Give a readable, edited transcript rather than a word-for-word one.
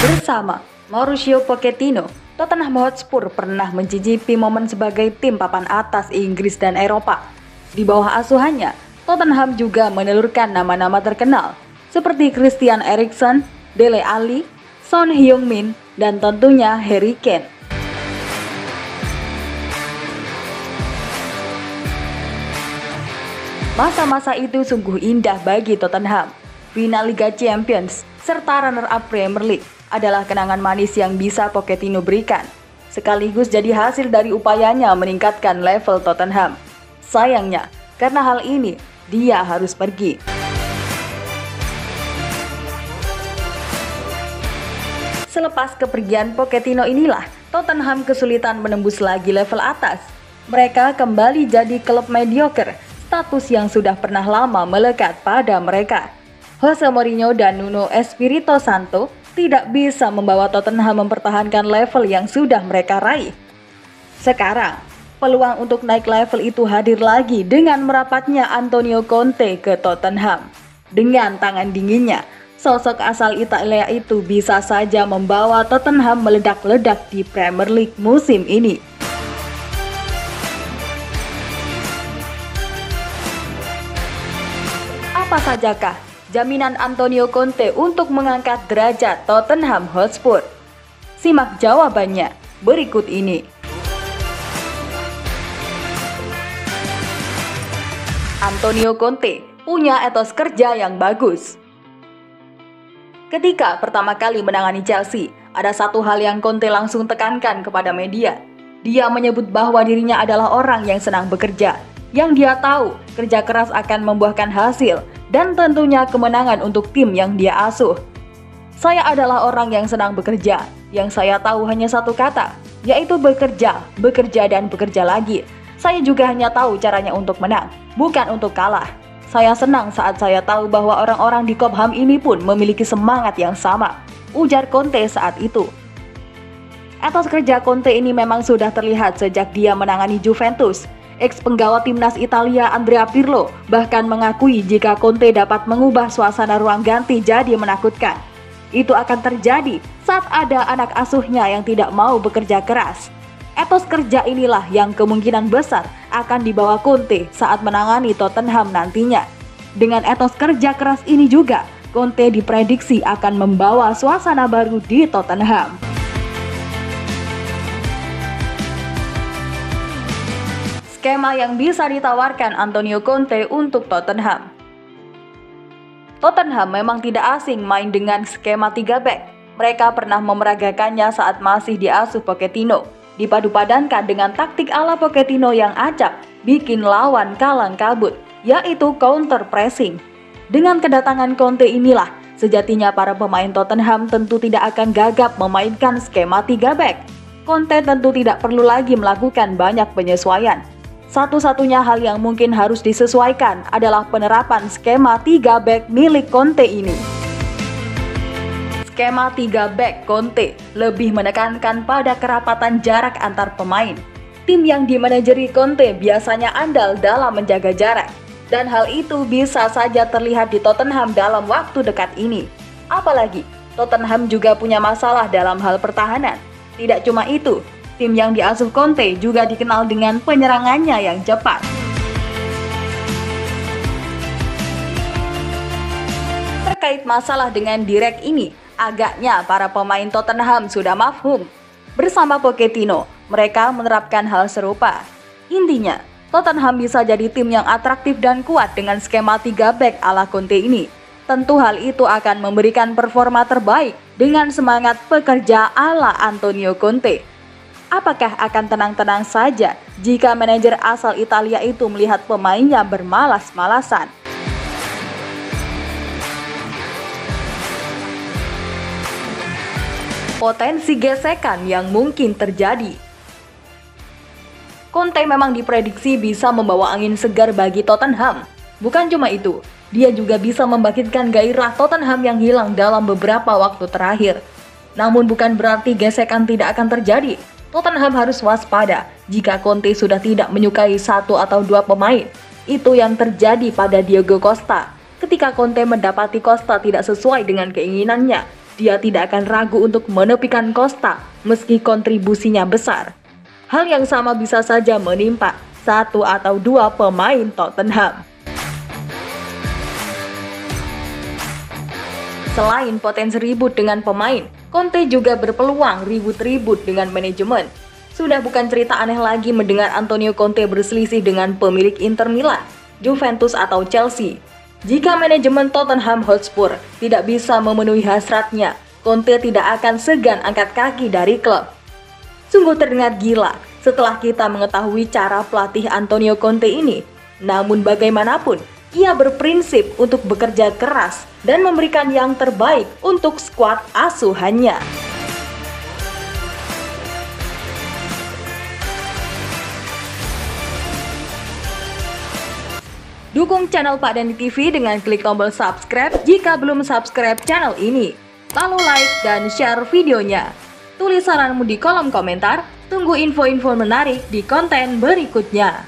Bersama Mauricio Pochettino, Tottenham Hotspur pernah mencicipi momen sebagai tim papan atas Inggris dan Eropa. Di bawah asuhannya, Tottenham juga menelurkan nama-nama terkenal seperti Christian Eriksen, Dele Alli, Son Heung-min, dan tentunya Harry Kane. Masa-masa itu sungguh indah bagi Tottenham. Final Liga Champions serta runner-up Premier League adalah kenangan manis yang bisa Pochettino berikan, sekaligus jadi hasil dari upayanya meningkatkan level Tottenham. Sayangnya, karena hal ini, dia harus pergi. Selepas kepergian Pochettino inilah, Tottenham kesulitan menembus lagi level atas. Mereka kembali jadi klub mediocre, status yang sudah pernah lama melekat pada mereka. Jose Mourinho dan Nuno Espirito Santo tidak bisa membawa Tottenham mempertahankan level yang sudah mereka raih. Sekarang, peluang untuk naik level itu hadir lagi dengan merapatnya Antonio Conte ke Tottenham. Dengan tangan dinginnya, sosok asal Italia itu bisa saja membawa Tottenham meledak-ledak di Premier League musim ini. Apa sajakah jaminan Antonio Conte untuk mengangkat derajat Tottenham Hotspur? Simak jawabannya berikut ini. Antonio Conte punya etos kerja yang bagus. Ketika pertama kali menangani Chelsea, ada satu hal yang Conte langsung tekankan kepada media. Dia menyebut bahwa dirinya adalah orang yang senang bekerja, yang dia tahu kerja keras akan membuahkan hasil, dan tentunya kemenangan untuk tim yang dia asuh. Saya adalah orang yang senang bekerja, yang saya tahu hanya satu kata, yaitu bekerja, bekerja dan bekerja lagi. Saya juga hanya tahu caranya untuk menang, bukan untuk kalah. Saya senang saat saya tahu bahwa orang-orang di Cobham ini pun memiliki semangat yang sama, ujar Conte saat itu. Etos kerja Conte ini memang sudah terlihat sejak dia menangani Juventus. Ex-penggawa timnas Italia Andrea Pirlo bahkan mengakui jika Conte dapat mengubah suasana ruang ganti jadi menakutkan. Itu akan terjadi saat ada anak asuhnya yang tidak mau bekerja keras. Etos kerja inilah yang kemungkinan besar akan dibawa Conte saat menangani Tottenham nantinya. Dengan etos kerja keras ini juga, Conte diprediksi akan membawa suasana baru di Tottenham. Skema yang bisa ditawarkan Antonio Conte untuk Tottenham. Tottenham memang tidak asing main dengan skema 3 back. Mereka pernah memeragakannya saat masih diasuh Pochettino. Dipadu-padankan dengan taktik ala Pochettino yang acak, bikin lawan kalang kabut, yaitu counter pressing. Dengan kedatangan Conte inilah, sejatinya para pemain Tottenham tentu tidak akan gagap memainkan skema 3 back. Conte tentu tidak perlu lagi melakukan banyak penyesuaian. Satu-satunya hal yang mungkin harus disesuaikan adalah penerapan skema 3 back milik Conte ini. Skema 3 back Conte lebih menekankan pada kerapatan jarak antar pemain. Tim yang dimanajeri Conte biasanya andal dalam menjaga jarak, dan hal itu bisa saja terlihat di Tottenham dalam waktu dekat ini. Apalagi, Tottenham juga punya masalah dalam hal pertahanan. Tidak cuma itu, tim yang diasuh Conte juga dikenal dengan penyerangannya yang cepat. Terkait masalah dengan direct ini, agaknya para pemain Tottenham sudah mafhum. Bersama Pochettino, mereka menerapkan hal serupa. Intinya, Tottenham bisa jadi tim yang atraktif dan kuat dengan skema 3 back ala Conte ini. Tentu hal itu akan memberikan performa terbaik dengan semangat pekerja ala Antonio Conte. Apakah akan tenang-tenang saja jika manajer asal Italia itu melihat pemainnya bermalas-malasan? Potensi gesekan yang mungkin terjadi. Conte memang diprediksi bisa membawa angin segar bagi Tottenham. Bukan cuma itu, dia juga bisa membangkitkan gairah Tottenham yang hilang dalam beberapa waktu terakhir. Namun bukan berarti gesekan tidak akan terjadi. Tottenham harus waspada jika Conte sudah tidak menyukai satu atau dua pemain. Itu yang terjadi pada Diego Costa. Ketika Conte mendapati Costa tidak sesuai dengan keinginannya, dia tidak akan ragu untuk menepikan Costa meski kontribusinya besar. Hal yang sama bisa saja menimpa satu atau dua pemain Tottenham. Selain potensi ribut dengan pemain, Conte juga berpeluang ribut-ribut dengan manajemen. Sudah bukan cerita aneh lagi mendengar Antonio Conte berselisih dengan pemilik Inter Milan, Juventus atau Chelsea. Jika manajemen Tottenham Hotspur tidak bisa memenuhi hasratnya, Conte tidak akan segan angkat kaki dari klub. Sungguh terdengar gila setelah kita mengetahui cara pelatih Antonio Conte ini. Namun bagaimanapun, ia berprinsip untuk bekerja keras dan memberikan yang terbaik untuk skuad asuhannya. Dukung channel Pak Dani TV dengan klik tombol subscribe jika belum subscribe channel ini. Lalu like dan share videonya. Tulis saranmu di kolom komentar. Tunggu info-info menarik di konten berikutnya.